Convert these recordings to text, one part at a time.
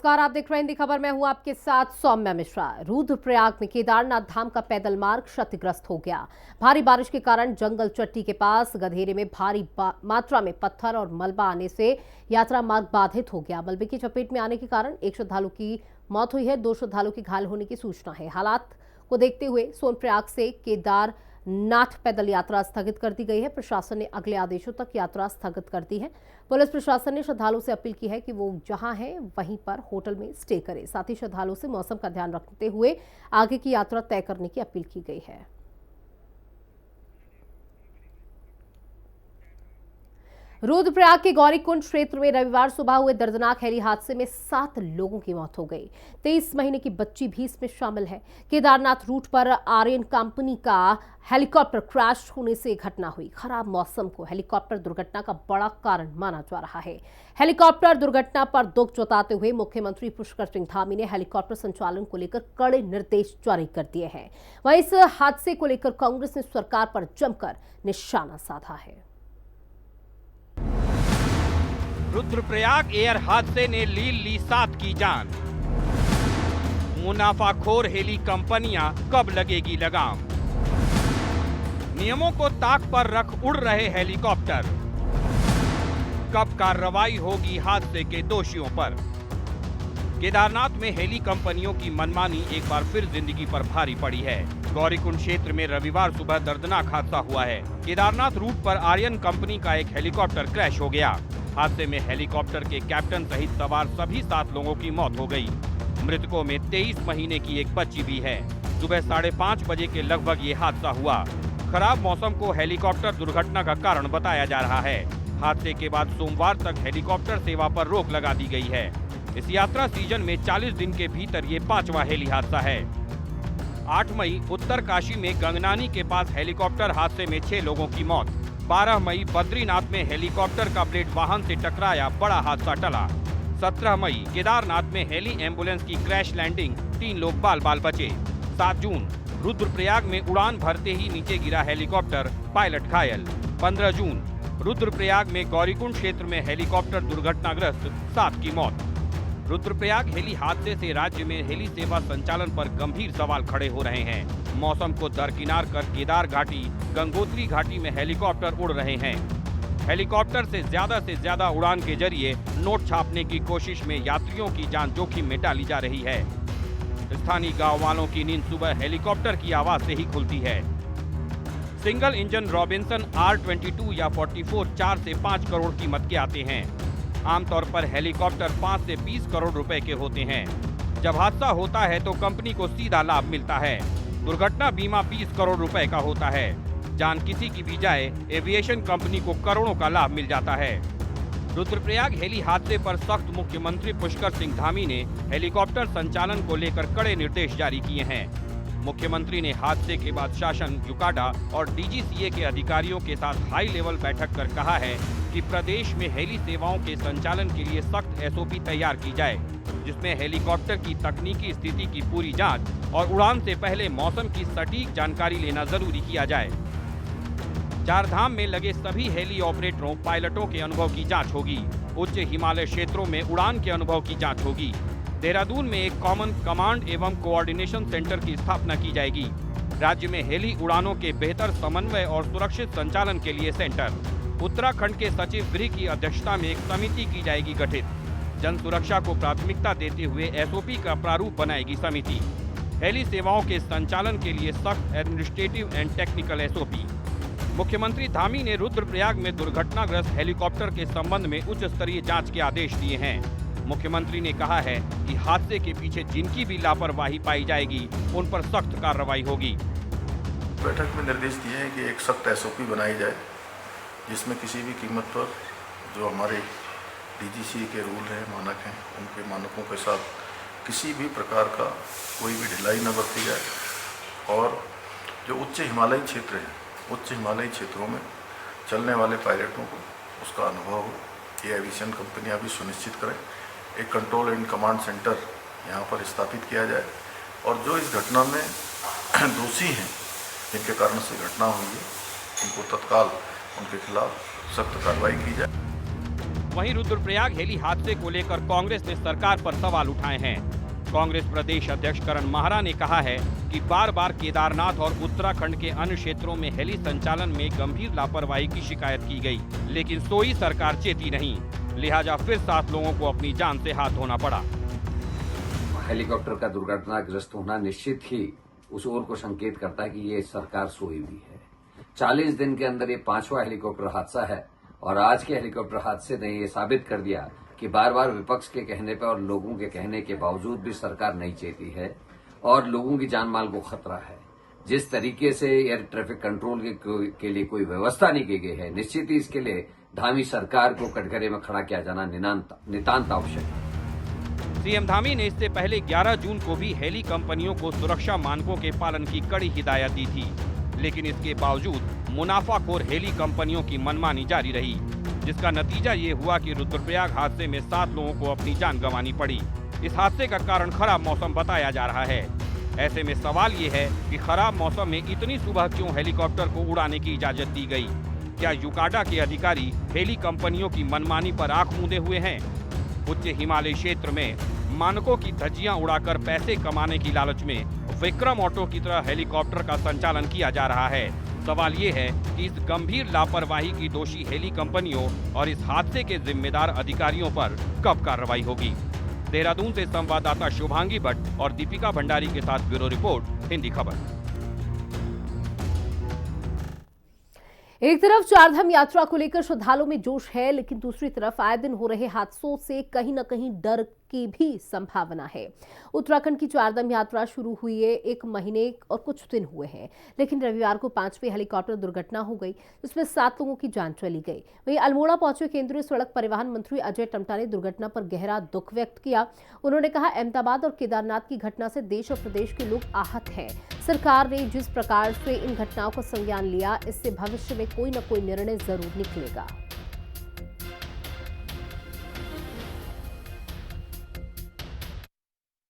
नमस्कार, आप देख रहे हैं हिंदी खबर। मैं हूं आपके साथ सौम्या मिश्रा। रुद्रप्रयाग में केदारनाथ धाम का पैदल मार्ग क्षतिग्रस्त हो गया। भारी बारिश के कारण जंगल चट्टी के पास गधेरे में भारी मात्रा में पत्थर और मलबा आने से यात्रा मार्ग बाधित हो गया। मलबे की चपेट में आने के कारण एक श्रद्धालु की मौत हुई है, 2 श्रद्धालु की घायल होने की सूचना है। हालात को देखते हुए सोनप्रयाग से केदारनाथ पैदल यात्रा स्थगित कर दी गई है। प्रशासन ने अगले आदेशों तक यात्रा स्थगित कर दी है। पुलिस प्रशासन ने श्रद्धालुओं से अपील की है कि वो जहां हैं वहीं पर होटल में स्टे करें। साथ ही श्रद्धालुओं से मौसम का ध्यान रखते हुए आगे की यात्रा तय करने की अपील की गई है। रुद्रप्रयाग के गौरीकुंड क्षेत्र में रविवार सुबह हुए दर्दनाक हेली हादसे में 7 लोगों की मौत हो गई। 23 महीने की बच्ची भी इसमें शामिल है। केदारनाथ रूट पर आर्यन कंपनी का हेलीकॉप्टर क्रैश होने से घटना हुई। खराब मौसम को हेलीकॉप्टर दुर्घटना का बड़ा कारण माना जा रहा है। हेलीकॉप्टर दुर्घटना पर दुख जताते हुए मुख्यमंत्री पुष्कर सिंह धामी ने हेलीकॉप्टर संचालन को लेकर कड़े निर्देश जारी कर दिए हैं। वहीं इस हादसे को लेकर कांग्रेस ने सरकार पर जमकर निशाना साधा है। रुद्रप्रयाग एयर हादसे ने ली 7 की जान। मुनाफाखोर हेली कंपनियां कब लगेगी लगाम? नियमों को ताक पर रख उड़ रहे हेलीकॉप्टर। कब कार्रवाई होगी हादसे के दोषियों पर? केदारनाथ में हेली कंपनियों की मनमानी एक बार फिर जिंदगी पर भारी पड़ी है। गौरीकुंड क्षेत्र में रविवार सुबह दर्दनाक हादसा हुआ है। केदारनाथ रूट पर आर्यन कंपनी का एक हेलीकॉप्टर क्रैश हो गया। हादसे में हेलीकॉप्टर के कैप्टन सहित सवार सभी 7 लोगों की मौत हो गई। मृतकों में 23 महीने की एक बच्ची भी है। सुबह 5:30 बजे के लगभग ये हादसा हुआ। खराब मौसम को हेलीकॉप्टर दुर्घटना का कारण बताया जा रहा है। हादसे के बाद सोमवार तक हेलीकॉप्टर सेवा पर रोक लगा दी गई है। इस यात्रा सीजन में 40 दिन के भीतर ये 5वां हेली हादसा है। 8 मई उत्तरकाशी में गंगनानी के पास हेलीकॉप्टर हादसे में 6 लोगों की मौत। 12 मई बद्रीनाथ में हेलीकॉप्टर का ब्लेड वाहन से टकराया, बड़ा हादसा टला। 17 मई केदारनाथ में हेली एम्बुलेंस की क्रैश लैंडिंग, 3 लोग बाल बाल बचे। 7 जून रुद्रप्रयाग में उड़ान भरते ही नीचे गिरा हेलीकॉप्टर, पायलट घायल। 15 जून रुद्रप्रयाग में गौरीकुंड क्षेत्र में हेलीकॉप्टर दुर्घटनाग्रस्त, 7 की मौत। रुद्रप्रयाग हेली हादसे से राज्य में हेली सेवा संचालन पर गंभीर सवाल खड़े हो रहे हैं। मौसम को दरकिनार कर केदार घाटी, गंगोत्री घाटी में हेलीकॉप्टर उड़ रहे हैं। हेलीकॉप्टर से ज्यादा उड़ान के जरिए नोट छापने की कोशिश में यात्रियों की जान जोखिम में डाली जा रही है। स्थानीय गांव वालों की नींद सुबह हेलीकॉप्टर की आवाज से ही खुलती है। सिंगल इंजन रॉबिन्सन R22 या 44 4 से 5 करोड़ कीमत के आते हैं। आमतौर पर हेलीकॉप्टर 5 से 20 करोड़ रुपए के होते हैं। जब हादसा होता है तो कंपनी को सीधा लाभ मिलता है। दुर्घटना बीमा 20 करोड़ रुपए का होता है। जान किसी की भी जाए, एविएशन कंपनी को करोड़ों का लाभ मिल जाता है। रुद्रप्रयाग हेली हादसे पर सख्त मुख्यमंत्री पुष्कर सिंह धामी ने हेलीकॉप्टर संचालन को लेकर कड़े निर्देश जारी किए हैं। मुख्यमंत्री ने हादसे के बाद शासन, यूकाडा और DGCA के अधिकारियों के साथ हाई लेवल बैठक कर कहा है कि प्रदेश में हेली सेवाओं के संचालन के लिए सख्त SOP तैयार की जाए, जिसमें हेलीकॉप्टर की तकनीकी स्थिति की पूरी जांच और उड़ान से पहले मौसम की सटीक जानकारी लेना जरूरी किया जाए। 4 धाम में लगे सभी हेली ऑपरेटरों, पायलटों के अनुभव की जांच होगी। उच्च हिमालय क्षेत्रों में उड़ान के अनुभव की जांच होगी। देहरादून में एक कॉमन कमांड एवं कोऑर्डिनेशन सेंटर की स्थापना की जाएगी। राज्य में हेली उड़ानों के बेहतर समन्वय और सुरक्षित संचालन के लिए सेंटर। उत्तराखंड के सचिव गृह की अध्यक्षता में एक समिति की जाएगी गठित। जन सुरक्षा को प्राथमिकता देते हुए SOP का प्रारूप बनाएगी समिति। हेली सेवाओं के संचालन के लिए सख्त एडमिनिस्ट्रेटिव एंड टेक्निकल SOP। मुख्यमंत्री धामी ने रुद्रप्रयाग में दुर्घटनाग्रस्त हेलीकॉप्टर के संबंध में उच्च स्तरीय जांच के आदेश दिए हैं। मुख्यमंत्री ने कहा है कि हादसे के पीछे जिनकी भी लापरवाही पाई जाएगी, उन पर सख्त कार्रवाई होगी। बैठक में निर्देश दिए हैं कि एक सख्त SOP बनाई जाए, जिसमें किसी भी कीमत पर जो हमारे DGCA के रूल हैं, मानक हैं, उनके मानकों के साथ किसी भी प्रकार का कोई भी ढिलाई न बरती जाए। और जो उच्च हिमालयी क्षेत्र हैं, उच्च हिमालयी क्षेत्रों में चलने वाले पायलटों को उसका अनुभव हो, ये एविएशन कंपनियां भी सुनिश्चित करें। एक कंट्रोल एंड कमांड सेंटर यहाँ पर स्थापित किया जाए और जो इस घटना में दोषी हैं, जिनके कारण से घटना हुई है, उनको तत्काल उनके खिलाफ सख्त कार्रवाई की जाए। वहीं रुद्रप्रयाग हेली हादसे को लेकर कांग्रेस ने सरकार पर सवाल उठाए हैं। कांग्रेस प्रदेश अध्यक्ष करण माहरा ने कहा है कि बार बार केदारनाथ और उत्तराखंड के अन्य क्षेत्रों में हेली संचालन में गंभीर लापरवाही की शिकायत की गई, लेकिन सोई सरकार चेती नहीं, लिहाजा फिर 7 लोगों को अपनी जान से हाथ धोना पड़ा। हेलीकॉप्टर का दुर्घटनाग्रस्त होना निश्चित ही उस ओर को संकेत करता है कि ये सरकार सोई हुई है। 40 दिन के अंदर ये 5वां हेलीकॉप्टर हादसा है और आज के हेलीकॉप्टर हादसे ने ये साबित कर दिया कि बार बार विपक्ष के कहने पर और लोगों के कहने के बावजूद भी सरकार नहीं चेती है और लोगों की जान माल को खतरा है। जिस तरीके से एयर ट्रैफिक कंट्रोल के लिए कोई व्यवस्था नहीं की गई है, निश्चित ही इसके लिए धामी सरकार को कटघरे में खड़ा किया जाना नितांत आवश्यक है। सीएम धामी ने इससे पहले 11 जून को भी हेली कंपनियों को सुरक्षा मानकों के पालन की कड़ी हिदायत दी थी, लेकिन इसके बावजूद मुनाफाखोर हेली कंपनियों की मनमानी जारी रही, जिसका नतीजा ये हुआ कि रुद्रप्रयाग हादसे में 7 लोगों को अपनी जान गंवानी पड़ी। इस हादसे का कारण खराब मौसम बताया जा रहा है। ऐसे में सवाल ये है कि खराब मौसम में इतनी सुबह क्यों हेलीकॉप्टर को उड़ाने की इजाजत दी गई? क्या यूकाडा के अधिकारी हेली कंपनियों की मनमानी पर आंख मूंदे हुए हैं? उच्च हिमालय क्षेत्र में मानकों की धज्जियां उड़ाकर पैसे कमाने की लालच में विक्रम ऑटो की तरह हेलीकॉप्टर का संचालन किया जा रहा है। सवाल ये है कि इस गंभीर लापरवाही की दोषी हेली कंपनियों और इस हादसे के जिम्मेदार अधिकारियों पर कब कार्रवाई होगी? देहरादून से संवाददाता शुभांगी भट्ट और दीपिका भंडारी के साथ ब्यूरो रिपोर्ट, हिंदी खबर। एक तरफ चारधाम यात्रा को लेकर श्रद्धालुओं में जोश है, लेकिन दूसरी तरफ आए दिन हो रहे हादसों से कहीं न कहीं डर की भी संभावना है। उत्तराखंड की चारधाम यात्रा शुरू हुई है 1 महीने और कुछ दिन हुए हैं, लेकिन रविवार को 5वीं हेलीकॉप्टर दुर्घटना हो गई, जिसमें 7 लोगों की जान चली गई। वहीं अल्मोड़ा पहुंचे केंद्रीय सड़क परिवहन मंत्री अजय टम्टा ने दुर्घटना पर गहरा दुख व्यक्त किया। उन्होंने कहा, अहमदाबाद और केदारनाथ की घटना से देश और प्रदेश के लोग आहत हैं। सरकार ने जिस प्रकार से इन घटनाओं का संज्ञान लिया, इससे भविष्य में कोई न कोई निर्णय जरूर निकलेगा।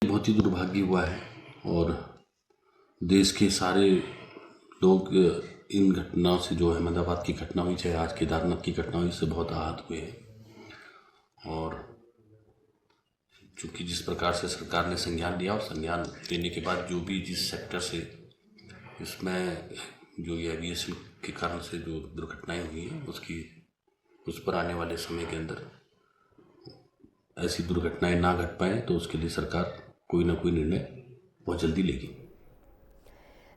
बहुत ही दुर्भाग्य हुआ है और देश के सारे लोग इन घटनाओं से, जो अहमदाबाद की घटना हुई, चाहे आज केदारनाथ की घटना हुई, से बहुत आहत हुए हैं। और चूँकि जिस प्रकार से सरकार ने संज्ञान लिया और संज्ञान लेने के बाद जो भी जिस सेक्टर से इसमें जो ये एविएशन के कारण से जो दुर्घटनाएं हुई हैं, उस पर आने वाले समय के अंदर ऐसी दुर्घटनाएं ना घट पाएँ, तो उसके लिए सरकार कोई ना कोई निर्णय बहुत जल्दी लेगी।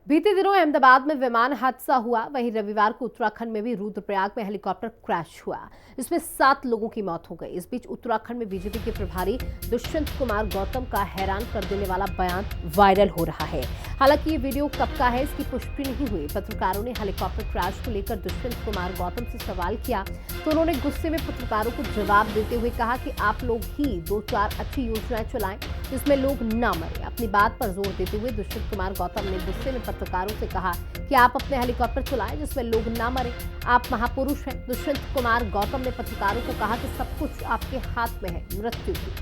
बीते दिनों अहमदाबाद में विमान हादसा हुआ, वहीं रविवार को उत्तराखंड में भी रुद्रप्रयाग में हेलीकॉप्टर क्रैश हुआ, इसमें 7 लोगों की मौत हो गई। इस बीच उत्तराखंड में बीजेपी के प्रभारी दुष्यंत कुमार गौतम का हैरान कर देने वाला बयान वायरल हो रहा है। हालांकि ये वीडियो कब का है, इसकी पुष्टि नहीं हुई। पत्रकारों ने हेलीकॉप्टर क्रैश को लेकर दुष्यंत कुमार गौतम से सवाल किया तो उन्होंने गुस्से में पत्रकारों को जवाब देते हुए कहा कि आप लोग ही 2-4 अच्छी योजनाएं चलाएं जिसमें लोग न मरे। अपनी बात पर जोर देते हुए दुष्यंत कुमार गौतम ने गुस्से में पत्रकारों से कहा कि आप अपने हेलीकॉप्टर चलाएं जिसमें लोग ना मरे, आप महापुरुष हैं। दुष्यंत कुमार गौतम ने पत्रकारों को कहा कि सब कुछ आपके हाथ में है, मृत्यु की।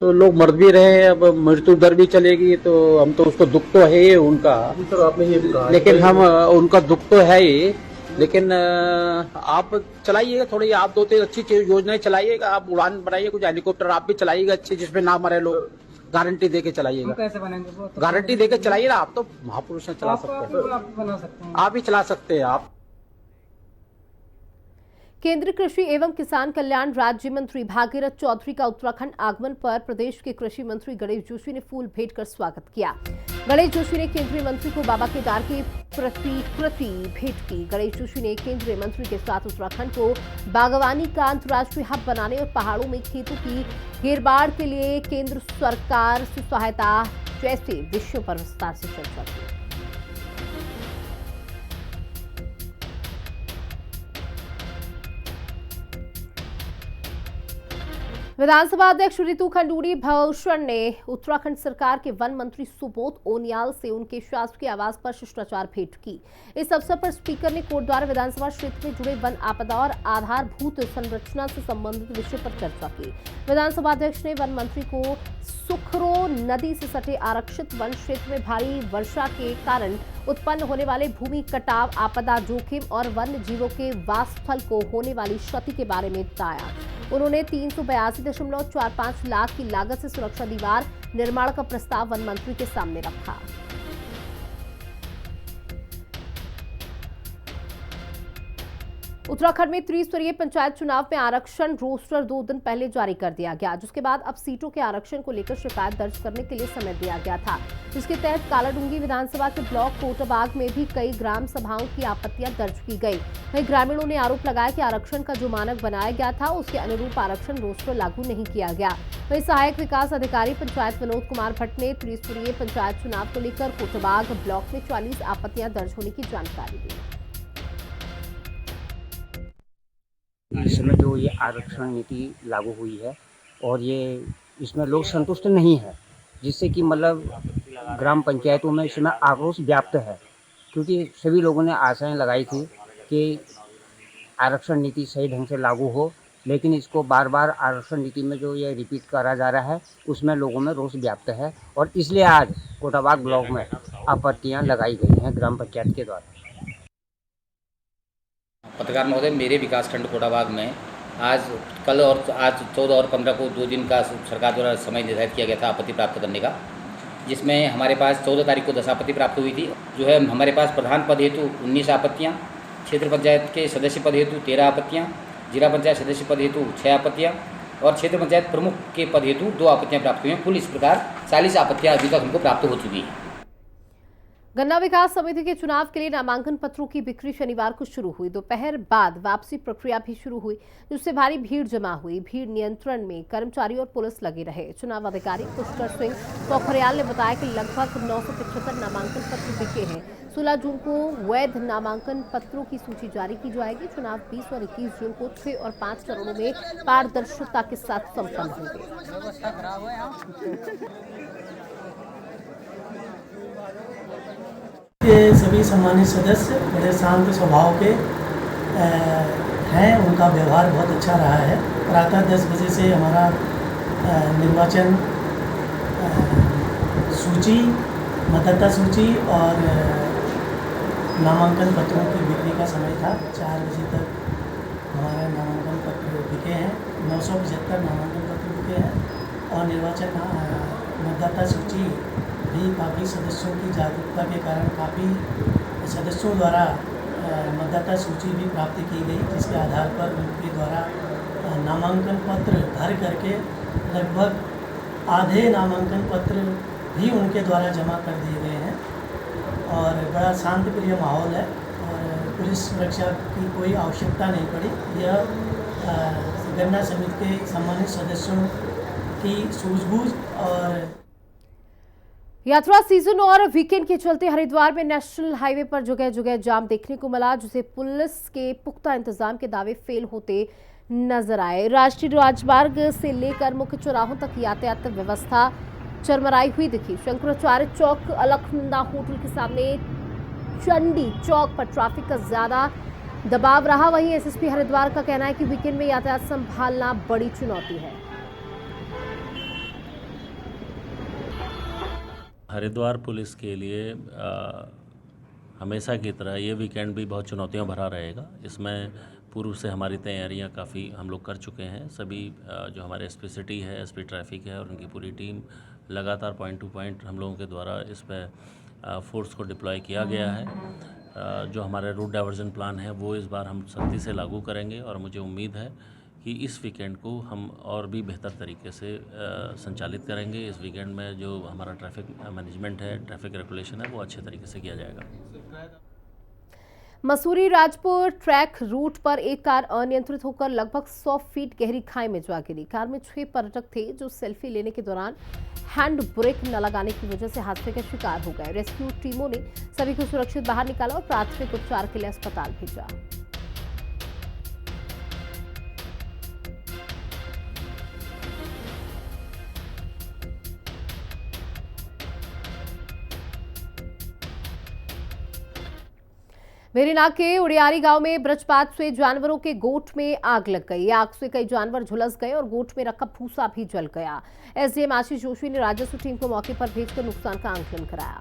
तो लोग मर भी रहे हैं, अब मृत्यु दर भी चलेगी, तो हम तो उसको दुख तो है ही उनका, तो आपने ये भी कहा, लेकिन हम उनका दुख तो है ही, लेकिन आप चलाइएगा थोड़ी, आप 2-3 अच्छी योजनाएं चलाइएगा, आप उड़ान बनाइए, कुछ हेलीकॉप्टर आप भी चलाइएगा अच्छी, जिसमें ना मरे लोग, गारंटी देके चलाइएगा। कैसे बनेंगे वो? गारंटी देके चलाइए ना, आप तो महापुरुष हैं, चला सकते हैं, आप बना सकते हैं, आप भी चला सकते हैं। आप केंद्रीय कृषि एवं किसान कल्याण राज्य मंत्री भागीरथ चौधरी का उत्तराखंड आगमन पर प्रदेश के कृषि मंत्री गणेश जोशी ने फूल भेंट कर स्वागत किया। गणेश जोशी ने केंद्रीय मंत्री को बाबा केदार की प्रतिकृति भेंट की। गणेश जोशी ने केंद्रीय मंत्री के साथ उत्तराखंड को बागवानी का अंतर्राष्ट्रीय हब बनाने और पहाड़ों में खेतों की घेरबाड़ के लिए केंद्र सरकार से सहायता जैसे विषयों पर विस्तार से चर्चा की। विधानसभा अध्यक्ष ऋतु खंडूड़ी भूषण ने उत्तराखंड सरकार के वन मंत्री सुबोध उनियाल से उनके शासकीय आवास पर शिष्टाचार भेंट की। इस अवसर पर स्पीकर ने कोटद्वार विधानसभा क्षेत्र में जुड़े वन आपदा और आधारभूत संरचना से संबंधित विषय पर चर्चा की। विधानसभा अध्यक्ष ने वन मंत्री को सुखरो नदी से सटे आरक्षित वन क्षेत्र में भारी वर्षा के कारण उत्पन्न होने वाले भूमि कटाव, आपदा जोखिम और वन्य जीवों के वासस्थल को होने वाली क्षति के बारे में बताया। उन्होंने 382.45 लाख की लागत से सुरक्षा दीवार निर्माण का प्रस्ताव वन मंत्री के सामने रखा। उत्तराखंड में त्रिस्तरीय पंचायत चुनाव में आरक्षण रोस्टर 2 दिन पहले जारी कर दिया गया, जिसके बाद अब सीटों के आरक्षण को लेकर शिकायत दर्ज करने के लिए समय दिया गया था, जिसके तहत कालाडूंगी विधानसभा के ब्लॉक कोटाबाग में भी कई ग्राम सभाओं की आपत्तियां दर्ज की गई। वहीं ग्रामीणों ने आरोप लगाया कि आरक्षण का जो मानक बनाया गया था उसके अनुरूप आरक्षण रोस्टर लागू नहीं किया गया। वहीं सहायक विकास अधिकारी पंचायत विनोद कुमार भट्ट ने त्रिस्तरीय पंचायत चुनाव को लेकर कोटाबाग ब्लॉक में 40 आपत्तियां दर्ज होने की जानकारी दी। इसमें जो ये आरक्षण नीति लागू हुई है और ये इसमें लोग संतुष्ट नहीं है, जिससे कि मतलब ग्राम पंचायतों में इसमें आक्रोश व्याप्त है, क्योंकि सभी लोगों ने आशाएं लगाई थी कि आरक्षण नीति सही ढंग से लागू हो, लेकिन इसको बार बार आरक्षण नीति में जो ये रिपीट करा जा रहा है उसमें लोगों में रोष व्याप्त है और इसलिए आज कोटाबाग ब्लॉक में आपत्तियाँ लगाई गई हैं ग्राम पंचायत के द्वारा। पत्रकार महोदय, मेरे विकासखंड कोटाबाग में कल और आज 14 और 15 को 2 दिन का सरकार द्वारा समय निर्धारित किया गया था आपत्ति प्राप्त करने का, जिसमें हमारे पास 14 तारीख को 10 आपत्ति प्राप्त हुई थी। जो है हमारे पास प्रधान पद हेतु 19 आपत्तियाँ, क्षेत्र पंचायत के सदस्य पद हेतु 13 आपत्तियाँ, जिला पंचायत सदस्य पद हेतु 6 आपत्तियाँ और क्षेत्र पंचायत प्रमुख के पद हेतु 2 आपत्तियाँ प्राप्त हुई हैं। कुल इस प्रकार 40 आपत्तियाँ अभी तक हमको प्राप्त हो चुकी हैं। गन्ना विकास समिति के चुनाव के लिए नामांकन पत्रों की बिक्री शनिवार को शुरू हुई। दोपहर बाद वापसी प्रक्रिया भी शुरू हुई, जिससे भारी भीड़ जमा हुई। भीड़ नियंत्रण में कर्मचारी और पुलिस लगे रहे। चुनाव अधिकारी पुष्कर सिंह पोखरियाल ने बताया कि लगभग 975 नामांकन पत्र बिके हैं। 16 जून को वैध नामांकन पत्रों की सूची जारी की जाएगी। चुनाव 20 और 21 जून को 6 और 5 चरणों में पारदर्शिता के साथ संपन्न होंगे। ये सभी सम्मानित सदस्य बड़े शांत स्वभाव के हैं, उनका व्यवहार बहुत अच्छा रहा है। प्रातः 10 बजे से हमारा निर्वाचन सूची, मतदाता सूची और नामांकन पत्रों की बिक्री का समय था। 4 बजे तक हमारे नामांकन पत्र बिके हैं। 975 नामांकन पत्र बिके हैं और निर्वाचन मतदाता सूची भी काफ़ी सदस्यों की जागरूकता के कारण काफ़ी सदस्यों द्वारा मतदाता सूची भी प्राप्त की गई, जिसके आधार पर उनके द्वारा नामांकन पत्र भर करके लगभग आधे नामांकन पत्र भी उनके द्वारा जमा कर दिए गए हैं और बड़ा शांतिप्रिय माहौल है और पुलिस सुरक्षा की कोई आवश्यकता नहीं पड़ी। यह गन्ना समिति के सम्मानित सदस्यों की सूझबूझ और यात्रा सीजन और वीकेंड के चलते हरिद्वार में नेशनल हाईवे पर जगह जगह जाम देखने को मिला, जिसे पुलिस के पुख्ता इंतजाम के दावे फेल होते नजर आए। राष्ट्रीय राजमार्ग से लेकर मुख्य चौराहों तक यातायात व्यवस्था चरमराई हुई दिखी। शंकराचार्य चौक, अलकनंदा होटल के सामने चंडी चौक पर ट्रैफिक का ज्यादा दबाव रहा। वहीं एसएसपी हरिद्वार का कहना है कि वीकेंड में यातायात संभालना बड़ी चुनौती है। हरिद्वार पुलिस के लिए हमेशा की तरह ये वीकेंड भी बहुत चुनौतियां भरा रहेगा। इसमें पूर्व से हमारी तैयारियां काफ़ी हम लोग कर चुके हैं। सभी जो हमारे एसपी सिटी है, एसपी ट्रैफिक है और उनकी पूरी टीम लगातार पॉइंट टू पॉइंट हम लोगों के द्वारा इस पर फोर्स को डिप्लॉय किया गया है। जो हमारे रूट डाइवर्जन प्लान है वो इस बार हम सख्ती से लागू करेंगे और मुझे उम्मीद है कि इस वीकेंड को हम और भी बेहतर तरीके से संचालित करेंगे। इस वीकेंड में जो हमारा ट्रैफिक मैनेजमेंट है, ट्रैफिक रेगुलेशन है, वो अच्छे तरीके से किया जाएगा। मसूरी राजपुर ट्रैक रूट पर एक कार अनियंत्रित होकर लगभग 100 फीट गहरी खाई में जा गिरी। कार में 6 पर्यटक थे जो सेल्फी लेने के दौरान हैंड ब्रेक न लगाने की वजह से हादसे का शिकार हो गए। रेस्क्यू टीमों ने सभी को सुरक्षित बाहर निकाला और प्राथमिक उपचार के लिए अस्पताल भेजा। वेरीनाग के उड़ियारी गांव में वज्रपात से जानवरों के गोठ में आग लग गई। आग से कई जानवर झुलस गए और गोठ में रखा भूसा भी जल गया। एसडीएम आशीष जोशी ने राजस्व टीम को मौके पर भेजकर नुकसान का आंकलन कराया।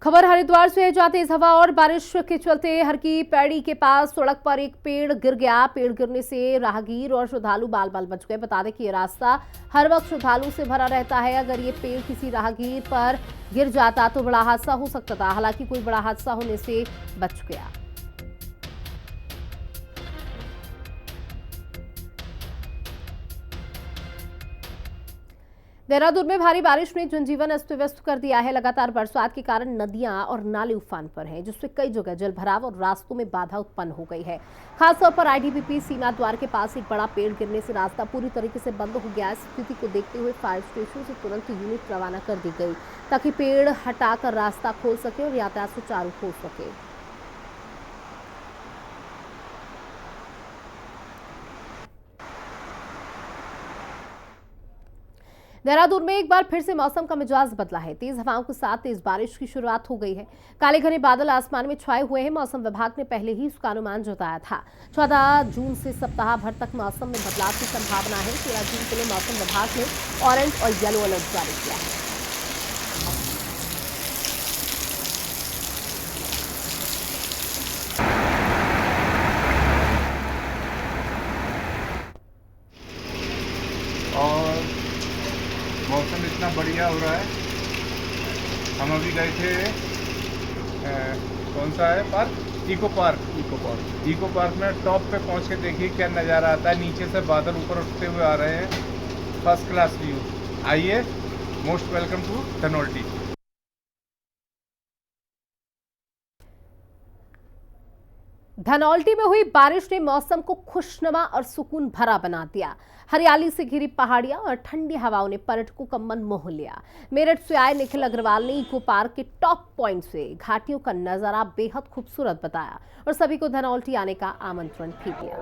खबर हरिद्वार से है, जहां तेज हवा और बारिश के चलते हर की पैड़ी के पास सड़क पर एक पेड़ गिर गया। पेड़ गिरने से राहगीर और श्रद्धालु बाल बाल बच गए। बता दें कि ये रास्ता हर वक्त श्रद्धालु से भरा रहता है। अगर ये पेड़ किसी राहगीर पर गिर जाता तो बड़ा हादसा हो सकता था। हालांकि कोई बड़ा हादसा होने से बच गया। देहरादून में भारी बारिश ने जनजीवन अस्त व्यस्त कर दिया है। लगातार बरसात के कारण नदियां और नाले उफान पर हैं, जिससे कई जगह जलभराव और रास्तों में बाधा उत्पन्न हो गई है। खासतौर पर आईटीबीपी सीमा द्वार के पास एक बड़ा पेड़ गिरने से रास्ता पूरी तरीके से बंद हो गया। स्थिति को देखते हुए फायर स्टेशन से तुरंत यूनिट रवाना कर दी गई, ताकि पेड़ हटाकर रास्ता खोल सके और यातायात सुचारू हो सके। देहरादून में एक बार फिर से मौसम का मिजाज बदला है। तेज हवाओं के साथ तेज बारिश की शुरुआत हो गई है। काले घने बादल आसमान में छाए हुए हैं। मौसम विभाग ने पहले ही इसका अनुमान जताया था। 14 जून से सप्ताह भर तक मौसम में बदलाव की संभावना है। 13 जून के लिए मौसम विभाग ने ऑरेंज और येलो अलर्ट जारी किया है। मौसम इतना बढ़िया हो रहा है। हम अभी गए थे कौन सा है पार्क, इको पार्क में टॉप पे पहुंच के देखिए क्या नज़ारा आता है। नीचे से बादल ऊपर उठते हुए आ रहे हैं। First class view. आइए, most welcome to Dhanaulti. Dhanaulti में हुई बारिश ने मौसम को खुशनुमा और सुकून भरा बना दिया। हरियाली से घिरी पहाड़ियां और ठंडी हवाओं ने पर्यटकों का मन मोह लिया। मेरठ से आए निखिल अग्रवाल ने इको पार्क के टॉप पॉइंट से घाटियों का नजारा बेहद खूबसूरत बताया और सभी को धनौल्टी आने का आमंत्रण भी दिया।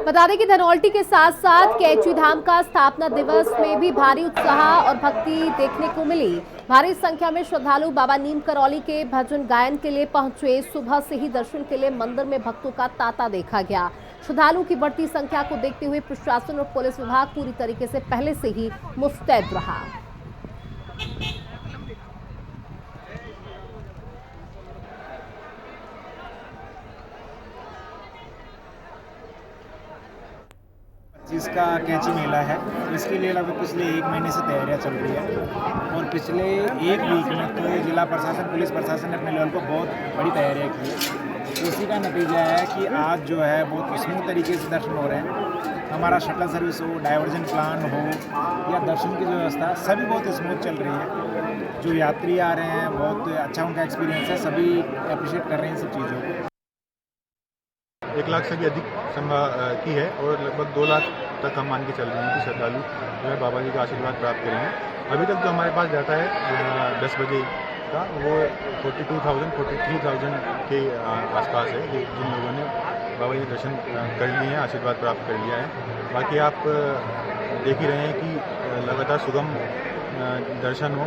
बता दें कि धनौल्टी के साथ साथ कैची धाम का स्थापना दिवस में भी भारी उत्साह और भक्ति देखने को मिली। भारी संख्या में श्रद्धालु बाबा नीम करौली के भजन गायन के लिए पहुंचे। सुबह से ही दर्शन के लिए मंदिर में भक्तों का तांता देखा गया। श्रद्धालुओं की बढ़ती संख्या को देखते हुए प्रशासन और पुलिस विभाग पूरी तरीके से पहले से ही मुस्तैद रहा। जिसका कैंची मेला है, इसके लिए लगभग पिछले 1 महीने से तैयारियां चल रही है और पिछले 1 वीक में तो जिला प्रशासन, पुलिस प्रशासन ने अपने लेवल पर बहुत बड़ी तैयारियां की है। उसी का नतीजा है कि आज जो है बहुत स्मूथ तरीके से दर्शन हो रहे हैं। हमारा शटल सर्विस हो, डाइवर्जन प्लान हो या दर्शन की जो व्यवस्था, सभी बहुत स्मूथ चल रही है। जो यात्री आ रहे हैं बहुत अच्छा उनका एक्सपीरियंस है, सभी अप्रिशिएट कर रहे हैं इन सब चीज़ों को। 1 लाख से भी अधिक की है और लगभग 2 लाख तक हम मान के चल रहे हैं कि श्रद्धालु जो है बाबा जी का आशीर्वाद प्राप्त करेंगे। अभी तक जो हमारे पास डाटा है 10 बजे का, वो 42,000 43,000 के आसपास है जिन लोगों ने बाबा जी के दर्शन कर लिए हैं, आशीर्वाद प्राप्त कर लिया है। बाकी आप देख ही रहे हैं कि लगातार सुगम दर्शन हो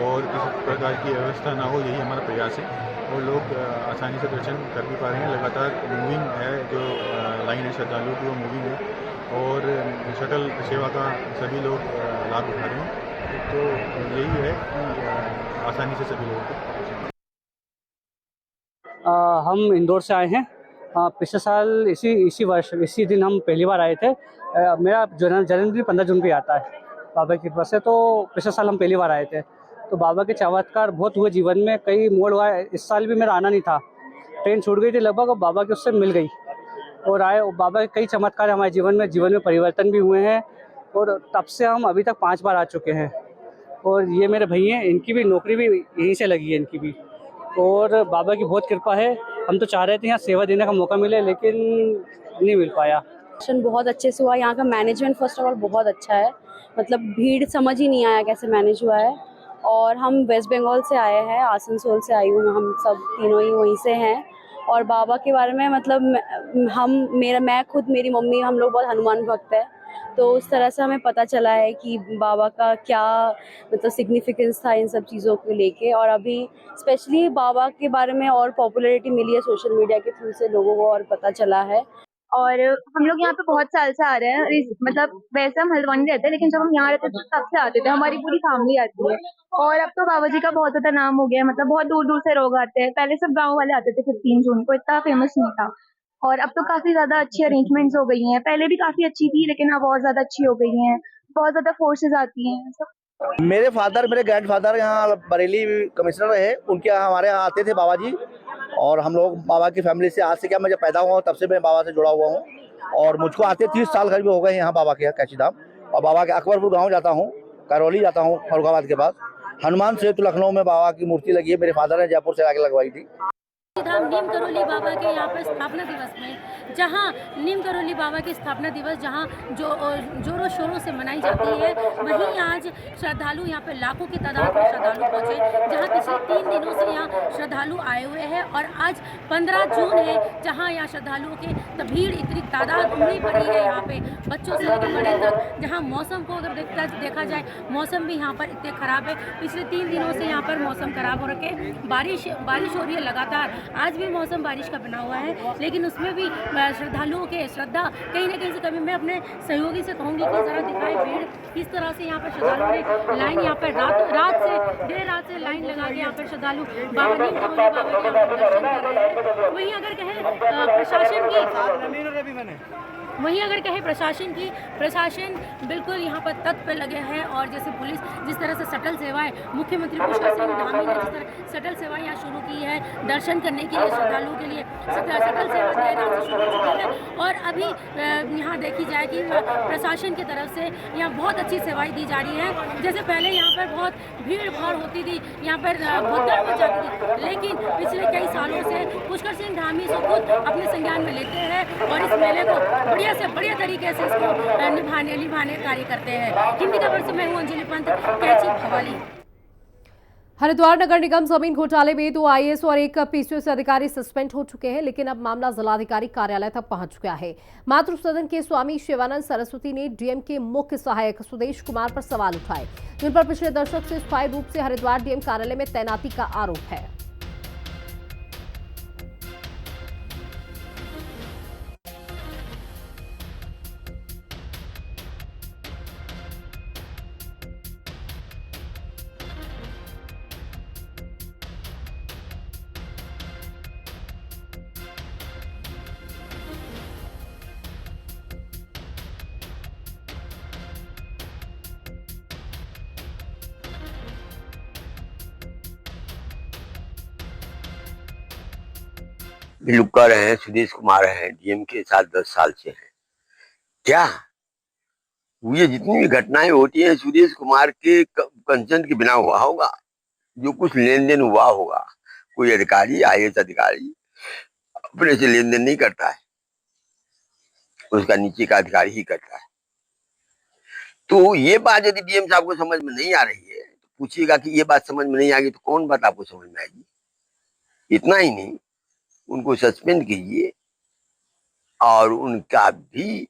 और किसी प्रकार की व्यवस्था ना हो, यही हमारा प्रयास है और लोग आसानी से दर्शन कर भी पा रहे हैं। लगातार मूविंग है, जो लाइन है श्रद्धालुओं की वो मूविंग है और शटल सेवा का सभी लोग लाभ उठा रहे हैं। तो यही है कि आसानी से सभी लोगों को। हम इंदौर से आए हैं। पिछले साल इसी वर्ष इसी दिन हम पहली बार आए थे। मेरा जन्मदिन 15 जून को आता है बाबा की कृपा से, तो पिछले साल हम पहली बार आए थे। तो बाबा के चमत्कार बहुत हुए जीवन में, कई मोड़ हुआ है। इस साल भी मेरा आना नहीं था, ट्रेन छूट गई थी लगभग, और बाबा के उससे मिल गई और आए। बाबा के कई चमत्कार हमारे जीवन में परिवर्तन भी हुए हैं और तब से हम अभी तक 5 बार आ चुके हैं। और ये मेरे भाई हैं, इनकी भी नौकरी भी यहीं से लगी है इनकी भी, और बाबा की बहुत कृपा है। हम तो चाह रहे थे यहाँ सेवा देने का मौका मिले, लेकिन नहीं मिल पाया। दर्शन बहुत अच्छे से हुआ। यहाँ का मैनेजमेंट फर्स्ट ऑफ ऑल बहुत अच्छा है, मतलब भीड़ समझ ही नहीं आया कैसे मैनेज हुआ है। और हम वेस्ट बंगाल से आए हैं, आसनसोल से आई हूँ, हम सब तीनों ही वहीं से हैं। और बाबा के बारे में मतलब मैं खुद, मेरी मम्मी, हम लोग बहुत हनुमान भक्त है, तो उस तरह से हमें पता चला है कि बाबा का क्या मतलब सिग्निफिकेंस था इन सब चीज़ों को लेके। और अभी स्पेशली बाबा के बारे में और पॉपुलैरिटी मिली है सोशल मीडिया के थ्रू से, लोगों को और पता चला है। और हम लोग यहाँ पे बहुत साल से आ रहे हैं, मतलब वैसे हम हल्द्वानी रहते हैं, लेकिन जब हम यहाँ रहते थे तब से आते थे, हमारी पूरी फैमिली आती है। और अब तो बाबा जी का बहुत ज़्यादा नाम हो गया है, मतलब बहुत दूर दूर से लोग आते हैं। पहले सब गांव वाले आते थे 15 जून को, इतना फेमस नहीं था। और अब तो काफ़ी ज़्यादा अच्छी अरेंजमेंट्स हो गई हैं, पहले भी काफ़ी अच्छी थी लेकिन अब और ज़्यादा अच्छी हो गई हैं, बहुत ज़्यादा फोर्सेज आती हैं सब। मेरे ग्रैंडफादर यहाँ बरेली कमिश्नर रहे, उनके यहाँ हमारे यहाँ आते थे बाबा जी। और हम लोग बाबा की फैमिली से, आज से क्या, मैं जब पैदा हुआ हूँ तब से मैं बाबा से जुड़ा हुआ हूँ। और मुझको आते 30 साल करीब हो गए यहाँ बाबा के यहाँ कैची धाम। और बाबा के अकबरपुर गांव जाता हूँ, करौली जाता हूँ फरुखाबाद के पास। हनुमान सेतु लखनऊ में बाबा की मूर्ति लगी है, मेरे फादर ने जयपुर से आके लगवाई थी। धाम नीम करोली बाबा के यहाँ पर स्थापना दिवस में, जहाँ नीम करोली बाबा की स्थापना दिवस जहाँ जोरों शोरों से मनाई जाती है, वहीं आज श्रद्धालु यहाँ पर लाखों की तादाद में श्रद्धालु पहुँचे, जहाँ पिछले 3 दिनों से यहाँ श्रद्धालु आए हुए हैं। और आज 15 जून है, जहाँ यहाँ श्रद्धालुओं की भीड़ इतनी तादाद उमड़ी पड़ी है यहाँ पे, बच्चों से लेकर बड़े तक। जहाँ मौसम को अगर देखा जाए, मौसम भी यहाँ पर इतने ख़राब है, पिछले 3 दिनों से यहाँ पर मौसम ख़राब हो रखे, बारिश हो रही है लगातार। आज भी मौसम बारिश का बना हुआ है, लेकिन उसमें भी श्रद्धालुओं के श्रद्धा कहीं ना कहीं से कभी। मैं अपने सहयोगी से कहूँगी कि ज़रा दिखाए भीड़ किस तरह से यहाँ पर श्रद्धालुओं ने लाइन यहाँ पर देर रात से लाइन लगा के यहाँ पर श्रद्धालु बाबा नीम करोली बाबा के यहाँ पर दर्शन कर रहे हैं। वहीं अगर कहें प्रशासन बिल्कुल यहाँ पर तत्पर पे लगे हैं। और जैसे पुलिस जिस तरह से शटल सेवाएं, मुख्यमंत्री पुष्कर सिंह धामी ने जिस तरह शटल सेवाएं यहाँ शुरू की है दर्शन करने के लिए, श्रद्धालुओं के लिए शटल सेवा देर रात से शुरू हो चुकी है। और अभी यहाँ देखी जाए कि प्रशासन की तरफ से यहाँ बहुत अच्छी सेवाएं दी जा रही है। जैसे पहले यहाँ पर बहुत भीड़ भाड़ होती थी, यहाँ पर भगदड़ मच जाती थी, लेकिन पिछले कई सालों से पुष्कर सिंह धामी से खुद अपने संज्ञान में लेते हैं और इस मेले को बढ़िया तरीके से इसको निभाने कार्य करते हैं। हिंदी खबर से मैं हूँ अंजलि पंत, कैची भवाली। हरिद्वार नगर निगम जमीन घोटाले में 2 आईएएस और 1 पीसीओ अधिकारी सस्पेंड हो चुके हैं, लेकिन अब मामला जिलाधिकारी कार्यालय तक पहुंच गया है। मातृ सदन के स्वामी शिवानंद सरस्वती ने डीएम के मुख्य सहायक सुदेश कुमार पर सवाल उठाए, जिन पर पिछले दशक से स्थायी रूप से हरिद्वार डीएम कार्यालय में तैनाती का आरोप है। लुक्कर हैं, सुदेश कुमार हैं, डीएम के साथ 10 साल से हैं। क्या ये जितनी भी घटनाएं होती हैं सुदेश कुमार के कंसर्न के बिना हुआ होगा? जो कुछ लेन देन हुआ होगा, कोई अधिकारी, आईएएस अधिकारी अपने से लेन देन नहीं करता है, उसका नीचे का अधिकारी ही करता है। तो ये बात यदि डीएम साहब को समझ में नहीं आ रही है तो पूछिएगा कि ये बात समझ में नहीं आ गई तो कौन बात आपको समझ में आएगी? इतना ही नहीं, उनको सस्पेंड कीजिए और उनका भी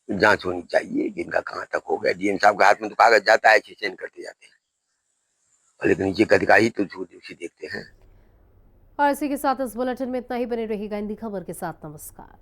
जांच होनी चाहिए कि इनका कहां तक हो गया। डीएम साहब के हाथ में तो कागज जाता है, चेंज करते जाते हैं, लेकिन नीचे का अधिकारी तो उसे देखते हैं। और इसी के साथ इस बुलेटिन में इतना ही। बने रहिएगा हिंदी खबर के साथ। नमस्कार।